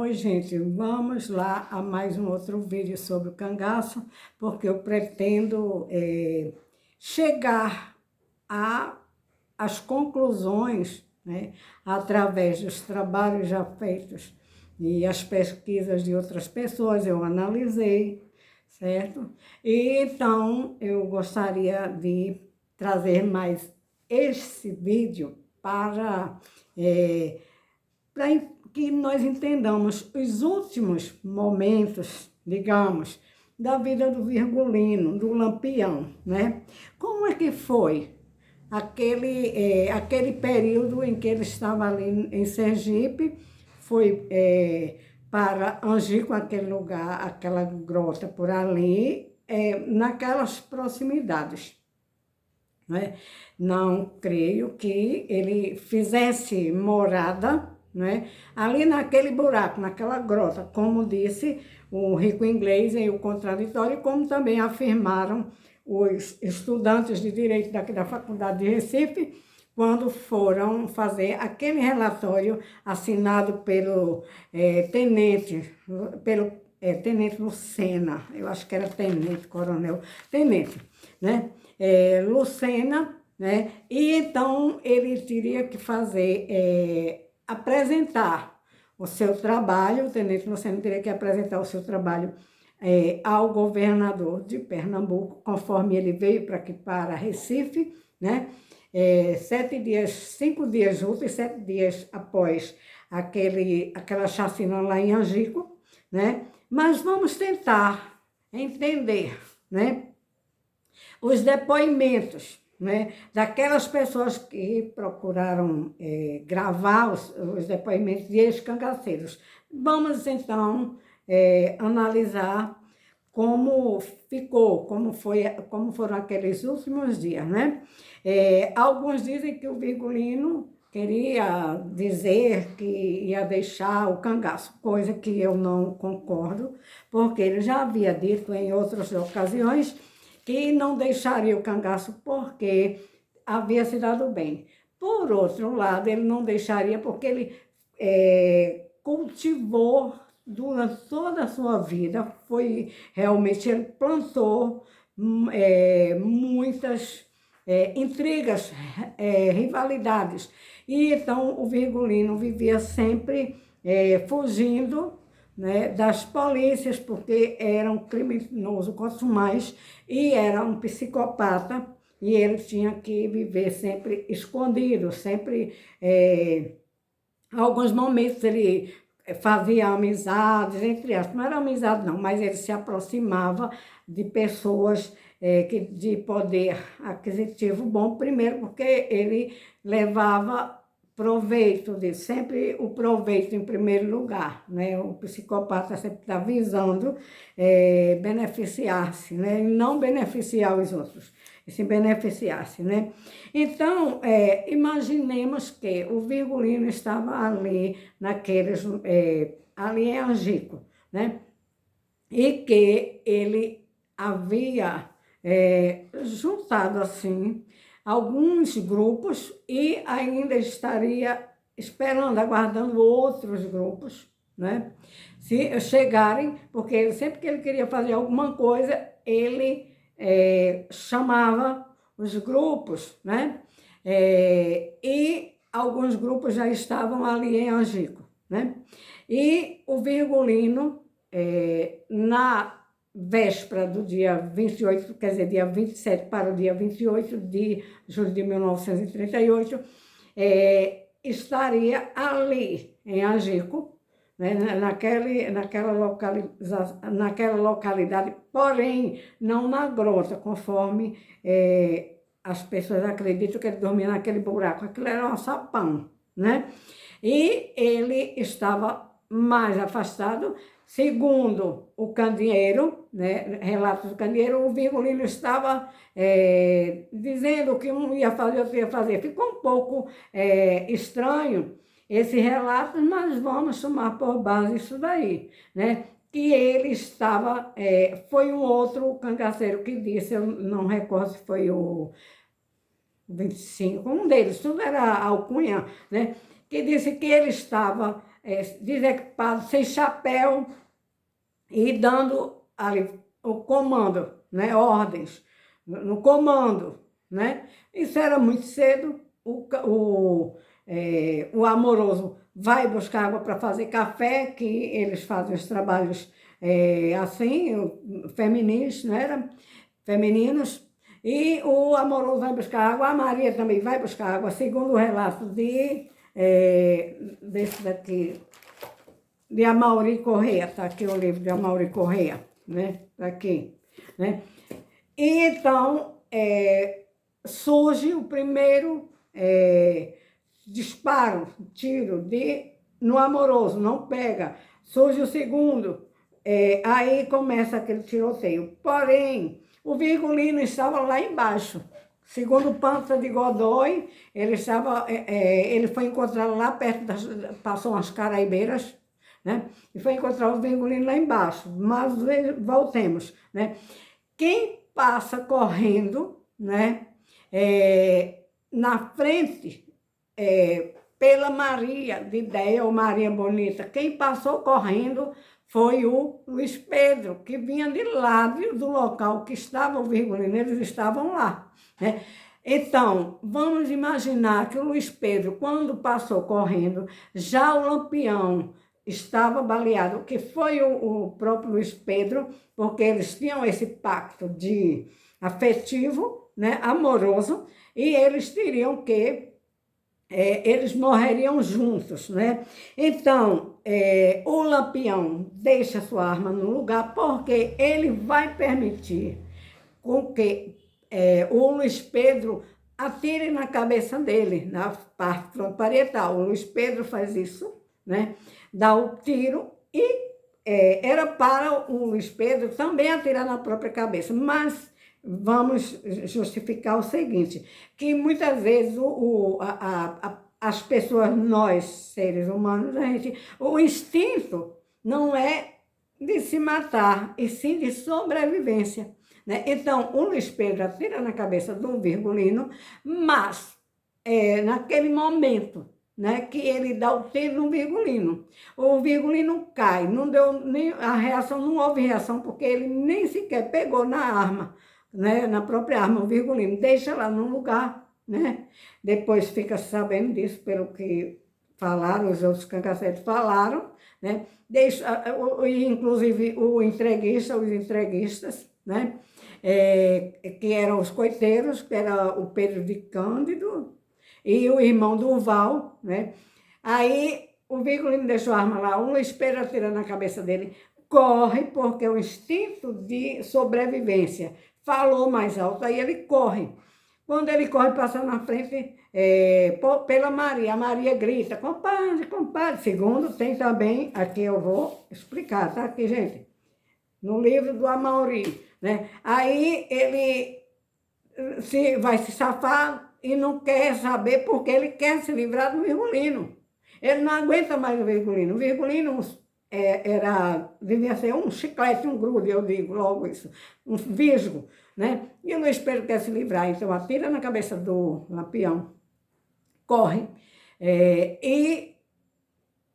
Oi, gente, vamos lá a mais um outro vídeo sobre o cangaço, porque eu pretendo chegar às conclusões, né, através dos trabalhos já feitos e as pesquisas de outras pessoas, eu analisei, certo? E então eu gostaria de trazer mais esse vídeo para que nós entendamos os últimos momentos, digamos, da vida do Virgulino, do Lampião, né? Como é que foi aquele período em que ele estava ali em Sergipe, foi para Angico, aquele lugar, aquela grota por ali, naquelas proximidades, né? Não creio que ele fizesse morada, né, ali naquele buraco, naquela grota, como disse o rico inglês em O Contraditório, como também afirmaram os estudantes de Direito daqui da Faculdade de Recife, quando foram fazer aquele relatório assinado pelo tenente Lucena, eu acho que era tenente, coronel, tenente, né? Lucena, né? E então ele teria que apresentar o seu trabalho, o tenente Lucena teria que apresentar o seu trabalho ao governador de Pernambuco, conforme ele veio para Recife, né? 5 dias úteis, 7 dias após aquela chacina lá em Angico, né? Mas vamos tentar entender, né, os depoimentos, né, daquelas pessoas que procuraram gravar os depoimentos de ex-cangaceiros. Vamos, então, analisar como ficou, como foram aqueles últimos dias, né? Alguns dizem que o Virgulino queria dizer que ia deixar o cangaço, coisa que eu não concordo, porque ele já havia dito em outras ocasiões que não deixaria o cangaço porque havia se dado bem. Por outro lado, ele não deixaria porque ele cultivou durante toda a sua vida, ele plantou muitas intrigas, rivalidades. E então o Virgulino vivia sempre fugindo, né, das polícias, porque era um criminoso quanto mais e era um psicopata, e ele tinha que viver sempre escondido, sempre, alguns momentos ele fazia amizades, entre aspas, não era amizade não, mas ele se aproximava de pessoas de poder aquisitivo bom, primeiro porque ele levava proveito disso, sempre o proveito em primeiro lugar, né? O psicopata sempre está visando beneficiar-se, né? E não beneficiar os outros, e se beneficiar-se, né? Então, imaginemos que o Virgulino estava ali, ali em Angico, né? E que ele havia juntado, assim, alguns grupos e ainda estaria esperando, aguardando outros grupos, né? Se chegarem, porque sempre que ele queria fazer alguma coisa, ele chamava os grupos, né? E alguns grupos já estavam ali em Angico, né? E o Virgulino, na véspera do dia 28, quer dizer, dia 27 para o dia 28 de julho de 1938, estaria ali em Angico, né, naquela localidade, porém, não na grota, conforme as pessoas acreditam que ele dormia naquele buraco. Aquilo era um alçapão, né? E ele estava mais afastado. Segundo o candeeiro, né, relatos do candeeiro, o Virgulino estava dizendo que um ia fazer, outro ia fazer. Ficou um pouco estranho esse relato, mas vamos tomar por base isso daí, né? Que ele estava, foi um outro cangaceiro que disse, eu não recordo se foi o 25, um deles, tudo era alcunha, né? Que disse que ele estava desequipado, sem chapéu, e dando ali o comando, né, ordens, no comando, né? Isso era muito cedo. O amoroso vai buscar água para fazer café, que eles fazem os trabalhos assim, femininos, né? Femininos. E o amoroso vai buscar água, a Maria também vai buscar água, segundo o relato desse daqui, de Amaury Correia, tá aqui o livro de Amaury Correia, né? Tá aqui, né? E então, surge o primeiro disparo, tiro no amoroso, não pega. Surge o segundo, aí começa aquele tiroteio. Porém, o Virgulino estava lá embaixo. Segundo Pança de Godoy, ele foi encontrado lá perto passou umas caraibeiras, né? E foi encontrar o Virgulino lá embaixo. Mas voltemos, né? Quem passa correndo, né? Na frente, pela Maria de Ideia, ou Maria Bonita, quem passou correndo foi o Luiz Pedro, que vinha de lá do local que estava o Virgulino, eles estavam lá, né? Então, vamos imaginar que o Luiz Pedro, quando passou correndo, já o Lampião estava baleado, que foi o próprio Luiz Pedro, porque eles tinham esse pacto de afetivo, né, amoroso, e eles teriam que eles morreriam juntos, né? Então, o Lampião deixa sua arma no lugar porque ele vai permitir com que o Luiz Pedro atire na cabeça dele, na parte frontal. O Luiz Pedro faz isso, né? Dá o tiro e era para o Luiz Pedro também atirar na própria cabeça, mas vamos justificar o seguinte, que muitas vezes as pessoas, nós, seres humanos, o instinto não é de se matar, e sim de sobrevivência, né? Então, o Luiz Pedro atira na cabeça do Virgulino, mas naquele momento, né, que ele dá o tiro no Virgulino. O Virgulino cai, não deu nem a reação, não houve reação, porque ele nem sequer pegou na arma, né, na própria arma, o Virgulino deixa lá no lugar, né? Depois fica sabendo disso pelo que falaram, os outros cangaceiros falaram, né? Inclusive os entreguistas, né? Que eram os coiteiros, que era o Pedro de Cândido e o irmão Durval, né? Aí o Virgulino deixou a arma lá, um espelho atirando na cabeça dele, corre, porque o instinto de sobrevivência falou mais alto, aí ele corre. Quando ele corre, passa na frente pela Maria, a Maria grita, compadre, compadre. Segundo, tem também, aqui eu vou explicar, tá aqui, gente? No livro do Amaury, né? Aí ele vai se safar e não quer saber porque ele quer se livrar do Virgulino. Ele não aguenta mais o Virgulino. O Virgulino devia ser um chiclete, um grude, eu digo logo isso, um visgo, né? E o Luiz Pedro quer se livrar, então atira na cabeça do Lampião, corre, e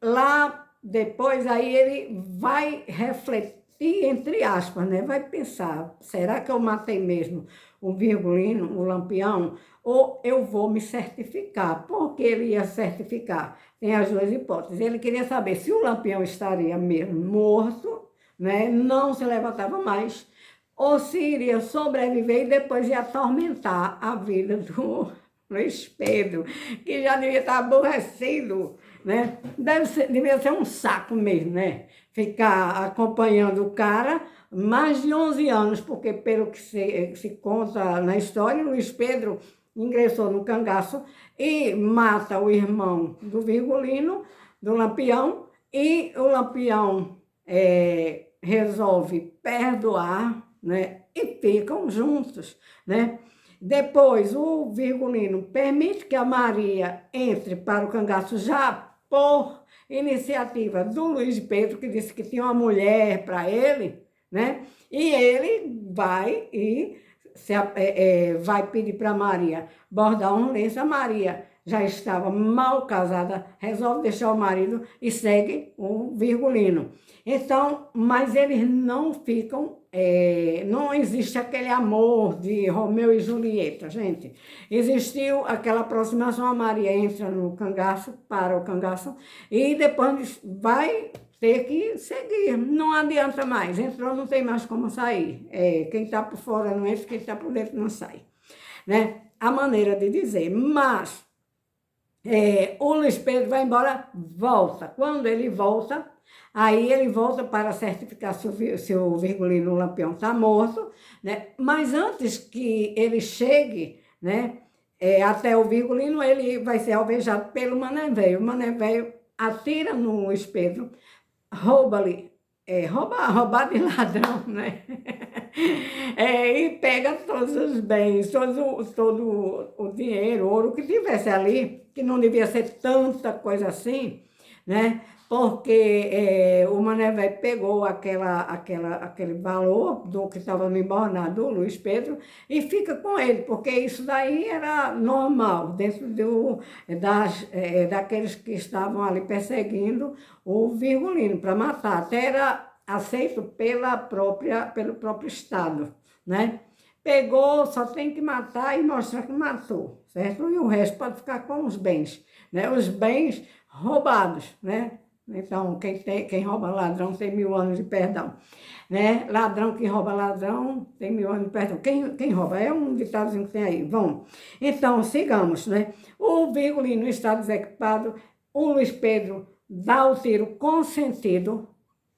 lá depois aí ele vai refletir, entre aspas, né? Vai pensar, será que eu matei mesmo o Virgulino, o Lampião, ou eu vou me certificar? Porque ele ia certificar. Tem as duas hipóteses. Ele queria saber se o Lampião estaria mesmo morto, né? Não se levantava mais, ou se iria sobreviver e depois ia atormentar a vida do Luiz Pedro, que já devia estar aborrecido, né? Devia ser um saco mesmo, né? Ficar acompanhando o cara mais de 11 anos, porque pelo que se conta na história, o Luiz Pedro ingressou no cangaço e mata o irmão do Virgulino, do Lampião, e o Lampião resolve perdoar, né? E ficam juntos, né? Depois, o Virgulino permite que a Maria entre para o cangaço já por iniciativa do Luiz Pedro, que disse que tinha uma mulher para ele, né? E ele vai pedir para Maria bordar um lenço. A Maria já estava mal casada, resolve deixar o marido e segue o Virgulino. Então, mas eles não ficam, não existe aquele amor de Romeu e Julieta, gente. Existiu aquela aproximação, a Maria entra no cangaço, para o cangaço, e depois vai ter que seguir, não adianta mais, entrou, não tem mais como sair. Quem está por fora não entra, quem está por dentro não sai, né? A maneira de dizer, mas o Luiz Pedro vai embora, volta. Quando ele volta, aí ele volta para certificar se o Virgulino Lampião está morto, né? Mas antes que ele chegue, né, até o Virgulino, ele vai ser alvejado pelo Mané Velho. O Mané Velho atira no Luiz Pedro, rouba-lhe, roubar de ladrão, né? E pega todos os bens, todo o dinheiro, o ouro que tivesse ali, que não devia ser tanta coisa assim, né? Porque o Mané Velho pegou aquele valor do que estava no embornado do Luiz Pedro e fica com ele, porque isso daí era normal, dentro daqueles que estavam ali perseguindo o Virgulino para matar. Até era aceito pelo próprio Estado, né? Pegou, só tem que matar e mostrar que matou, certo? E o resto pode ficar com os bens, né? Os bens roubados, né? Então, quem rouba ladrão tem 1000 anos de perdão, né? Ladrão que rouba ladrão tem 1000 anos de perdão. Quem rouba é um ditadozinho que tem aí. Bom, então, sigamos, né? O Virgulino está desequipado, o Luiz Pedro dá o tiro consentido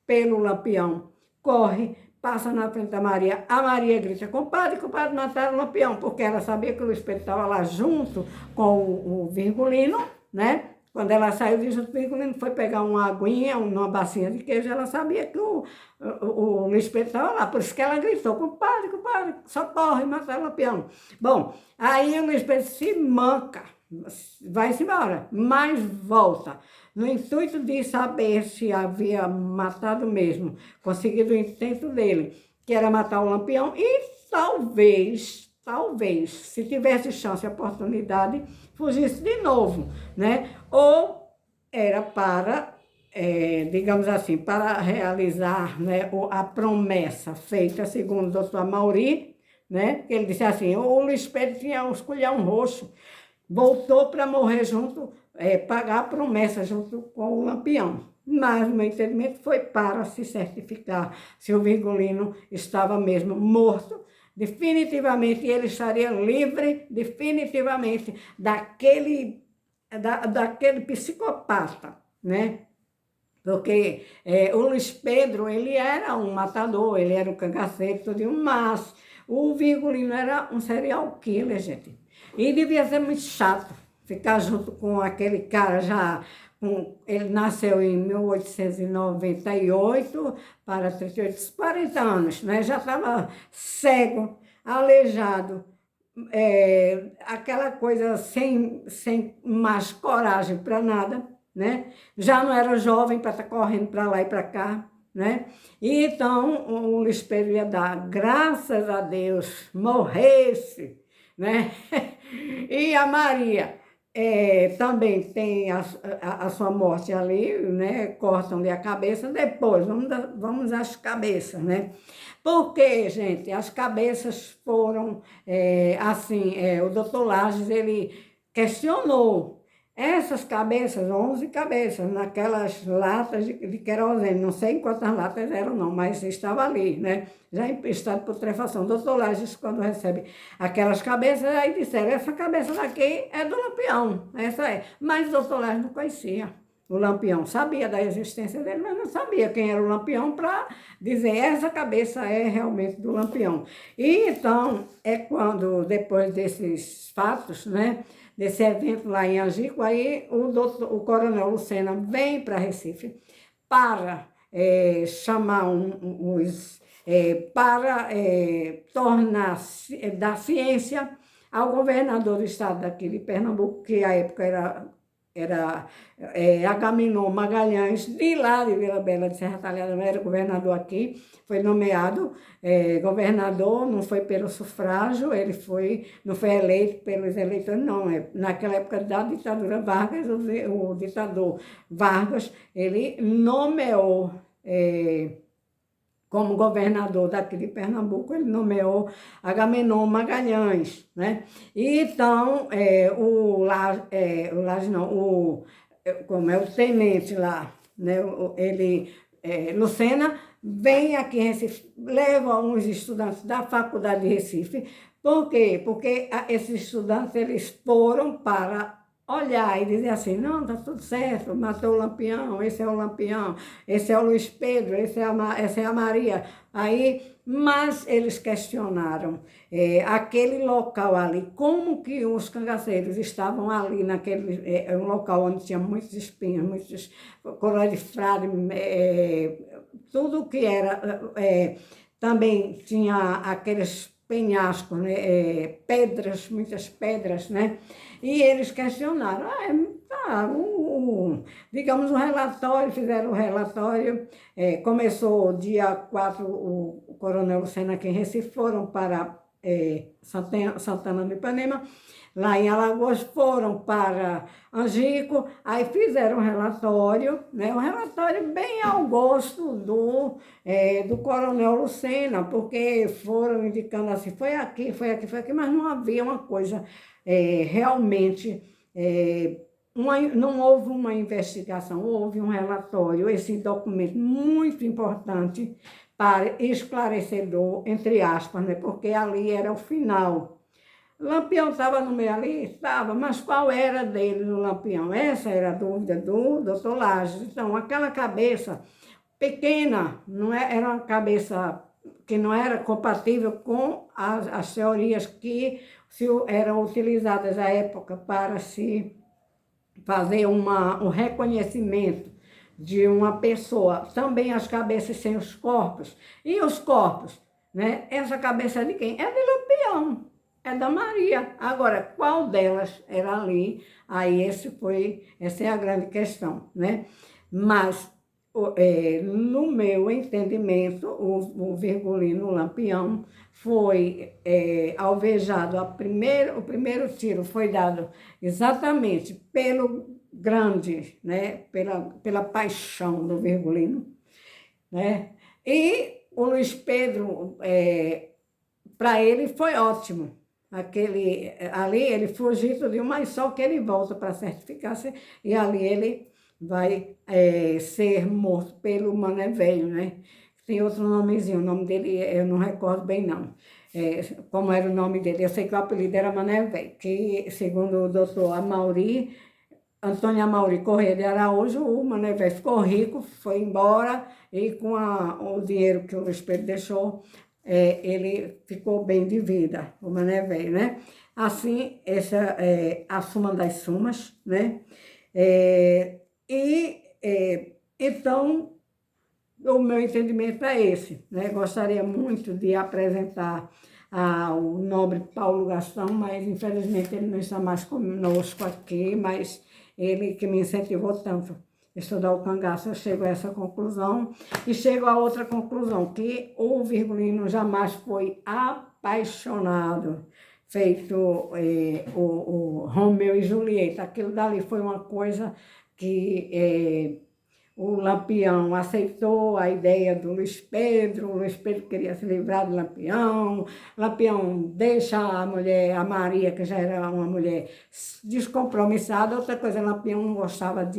pelo Lampião, corre, passa na frente da Maria, a Maria grita, compadre, mataram o Lampião, porque ela sabia que o Luiz Pedro estava lá junto com o Virgulino, né? Quando ela saiu de junto com o Virgulino, foi pegar uma aguinha, uma bacinha de queijo, ela sabia que o Luiz Pedro estava lá, por isso que ela gritou, compadre, socorre, mataram o Lampião. Bom, aí o Luiz Pedro se manca, vai-se embora, mas volta. No intuito de saber se havia matado mesmo, conseguido o intento dele, que era matar o Lampião, e talvez, se tivesse chance e oportunidade, fugisse de novo, né? Ou era para, digamos assim, para realizar, né, a promessa feita segundo o doutor Amauri, né? Que ele disse assim, o Luiz Pedro tinha um esculhão roxo, voltou para morrer junto, pagar a promessa junto com o Lampião. Mas o meu entendimento foi para se certificar se o Virgulino estava mesmo morto, definitivamente, e ele estaria livre, definitivamente, daquele psicopata, né? Porque o Luiz Pedro, ele era um matador, ele era um cangaceiro, tudo, mas o Virgulino era um serial killer, gente. E devia ser muito chato ficar junto com aquele cara já. Ele nasceu em 1898 para 38, 40 anos, né? Já estava cego, aleijado, aquela coisa sem mais coragem para nada, né? Já não era jovem para estar correndo para lá e para cá, né? E então o Luiz Pedro ia dar, graças a Deus, morresse, né? E a Maria também tem a sua morte ali, né? Cortam-lhe a cabeça, depois vamos às cabeças, né? Porque, gente, as cabeças foram, assim, o doutor Lages, ele questionou essas cabeças, 11 cabeças, naquelas latas de querosene, não sei em quantas latas eram não, mas estava ali, né? Já em estado de putrefação. O doutor Lages, quando recebe aquelas cabeças, aí disseram, essa cabeça daqui é do Lampião, essa é. Mas o doutor Lages não conhecia o Lampião, sabia da existência dele, mas não sabia quem era o Lampião para dizer, essa cabeça é realmente do Lampião. E então, é quando, depois desses fatos, né, desse evento lá em Angico, aí o coronel Lucena vem para Recife para chamar para tornar da ciência ao governador do estado daqui de Pernambuco, que à época era era Agamenon Magalhães, de lá de Vila Bela de Serra Talhada, era governador aqui, foi nomeado governador, não foi pelo sufrágio, não foi eleito pelos eleitores, não. Naquela época da ditadura Vargas, o ditador Vargas, ele nomeou como governador daqui de Pernambuco, ele nomeou Agamenon Magalhães, né? E então, como é o tenente lá, né? Lucena, vem aqui em Recife, leva uns estudantes da faculdade de Recife. Por quê? Porque esses estudantes, eles foram para olhar e dizer assim, não, tá tudo certo, matou o Lampião, esse é o Lampião, esse é o Luiz Pedro, essa é a Maria. Aí, mas eles questionaram aquele local ali, como que os cangaceiros estavam ali naquele um local onde tinha muitos espinhos, muitos coroa de frade, tudo que era, também tinha aqueles penhascos, né, pedras, muitas pedras, né? E eles questionaram, digamos, um relatório, fizeram um relatório, começou dia 4, o Coronel Lucena aqui em Recife, foram para Santana do Ipanema, lá em Alagoas, foram para Angico, aí fizeram um relatório, né, um relatório bem ao gosto do Coronel Lucena, porque foram indicando assim, foi aqui, foi aqui, foi aqui, mas não havia uma coisa realmente... não houve uma investigação, houve um relatório, esse documento muito importante para esclarecedor, entre aspas, né, porque ali era o final. Lampião estava no meio ali? Estava, mas qual era dele no Lampião? Essa era a dúvida do doutor Lages. Então, aquela cabeça pequena, não era uma cabeça que não era compatível com as teorias que eram utilizadas à época para se fazer um reconhecimento de uma pessoa. Também as cabeças sem os corpos. E os corpos, né? Essa cabeça é de quem? É de Lampião. É da Maria. Agora, qual delas era ali? Aí essa é a grande questão, né? Mas, no meu entendimento, o Virgulino Lampião foi alvejado, o primeiro tiro foi dado exatamente pelo grande, né? Pela paixão do Virgulino, né? E o Luiz Pedro, para ele foi ótimo. Ali ele fugiu tudo, mas só que ele volta para certificar-se e ali ele vai ser morto pelo Mané Velho, né? Tem outro nomezinho, o nome dele eu não recordo bem não, como era o nome dele. Eu sei que o apelido era Mané Velho, que segundo o doutor Antônio Amauri Corrêa de Araújo, o Mané Velho ficou rico, foi embora e com o dinheiro que o Luiz Pedro deixou, ele ficou bem de vida, o Mané Velho, né? Assim, essa é a suma das sumas, né? Então, o meu entendimento é esse, né? Gostaria muito de apresentar o nobre Paulo Gastão, mas infelizmente ele não está mais conosco aqui, mas ele que me incentivou tanto a estudar o cangaço, eu chego a essa conclusão e chego a outra conclusão, que o Virgulino jamais foi apaixonado, feito o Romeu e Julieta. Aquilo dali foi uma coisa que o Lampião aceitou a ideia do Luiz Pedro, o Luiz Pedro queria se livrar do Lampião deixa a mulher, a Maria, que já era uma mulher descompromissada. Outra coisa, o Lampião não gostava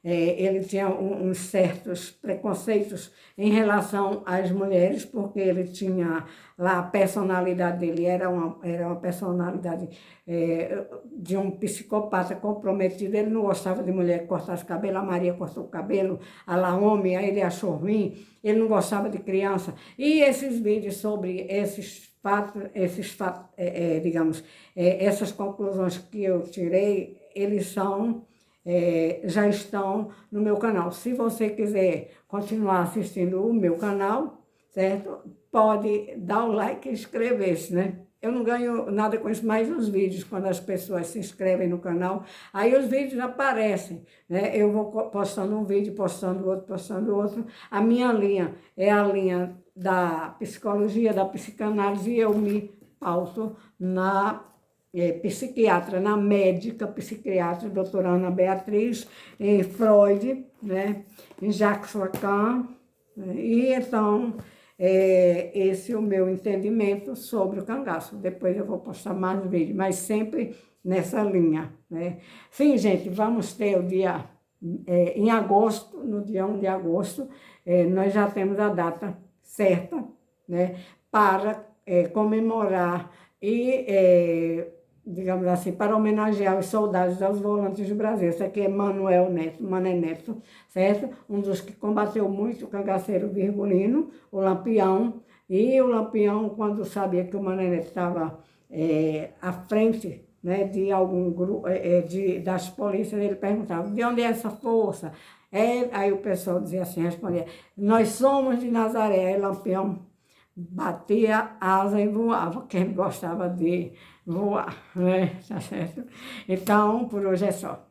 ele tinha uns certos preconceitos em relação às mulheres, porque ele tinha lá a personalidade dele, era uma personalidade de um psicopata comprometido. Ele não gostava de mulher que cortasse cabelo, a Maria cortou o cabelo, a lá homem, aí ele achou ruim, ele não gostava de criança. E esses vídeos sobre esses fatos, digamos, essas conclusões que eu tirei, eles já estão no meu canal. Se você quiser continuar assistindo o meu canal, certo? Pode dar o like e inscrever-se, né? eu não ganho nada com isso, mas os vídeos, quando as pessoas se inscrevem no canal, aí os vídeos aparecem, né? Eu vou postando um vídeo, postando outro, postando outro. A minha linha é a linha da psicologia, da psicanálise, e eu me pauto na psiquiatra, na médica psiquiatra, doutora Ana Beatriz, em Freud, né? Em Jacques Lacan, né? E então, esse é o meu entendimento sobre o cangaço. Depois eu vou postar mais vídeos, mas sempre nessa linha, né? Sim, gente, vamos ter o dia, em agosto, no dia 1 de agosto, nós já temos a data certa, né? Para comemorar e, digamos assim, para homenagear os soldados aos volantes do Brasil. Esse aqui é Manuel Neto, Mané Neto, certo? Um dos que combateu muito o cangaceiro virgulino, o Lampião. E o Lampião, quando sabia que o Mané Neto estava à frente, né, de algum grupo, das polícias, ele perguntava, de onde é essa força? Aí o pessoal dizia assim, respondia, nós somos de Nazaré. Aí Lampião batia asa e voava, quem gostava de voar, né? Tá certo? Então, por hoje é só.